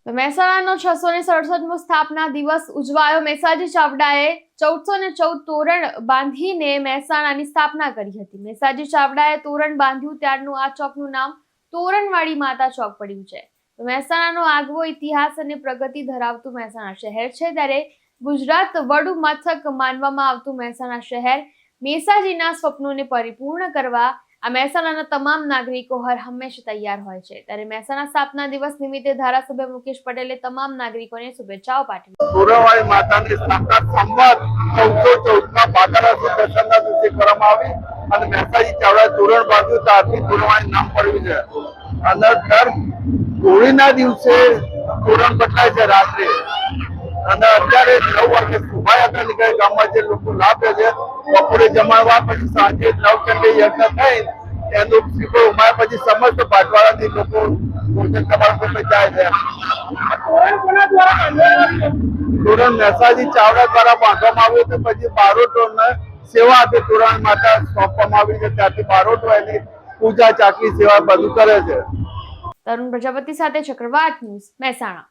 મહેસાણાનો 667મો સ્થાપના દિવસ ઉજવાયો। મેસાજી ચાવડાએ 1414 તોરણ બાંધીને મહેસાણાની સ્થાપના કરી હતી। મેસાજી ચાવડાએ તોરણ બાંધ્યું ત્યારનું આ ચોકનું નામ તોરણવાડી માતા ચોક પડ્યું છે। મહેસાણાનો આગવો ઇતિહાસ અને પ્રગતિ ધરાવતું મહેસાણા શહેર છે, ત્યારે ગુજરાત વડુ મથક માનવામાં આવતું મહેસાણા શહેર મેસાજીના સ્વપ્નોને પરિપૂર્ણ કરવા આ મહેસાણાના તમામ નાગરિકો હર હંમેશા તૈયાર હોય છે। ત્યારે મહેસાણા સ્થાપના દિવસ નિમિત્તે ધારાસભ્ય મુકેશ પટેલે તમામ નાગરિકોને શુભેચ્છાઓ પાઠવી। તોરણવાડી માતાની સ્થાપના સંવત 1414માં ભાદરવા સુદ દસમના દિવસે કરવામાં આવી અને મહેસાજી ચાવડાએ તોરણ બાંધ્યું ત્યારથી તોરણવાડી નામ પડ્યું છે। અને દર હોળીના દિવસે તોરણ બદલાય છે રાત્રે, અને અત્યારે 9 વાગે શોભાયાત્રા નીકળે ગામમાં, જે લોકો લાભ લે છે। બપોરે જમાડવા, પછી સાંજે નવચંડી યજ્ઞ થઈ એનું શ્રીફળ ઉમાયા પછી સમસ્ત ભાટવાળાથી લોકો ભોજન સમારોહ જાય છે। તોરણ મહેસાજી ચાવડા દ્વારા બાંધવામાં આવ્યું છે। પછી બારોટોને સેવા આપે તોરણ માતા સોંપવામાં આવી છે, ત્યાંથી બારોટો એની પૂજા ચાકરી સેવા બધું કરે છે। તરુણ પ્રજાપતિ સાથે ચક્રવાત ન્યૂઝ, મહેસાણા।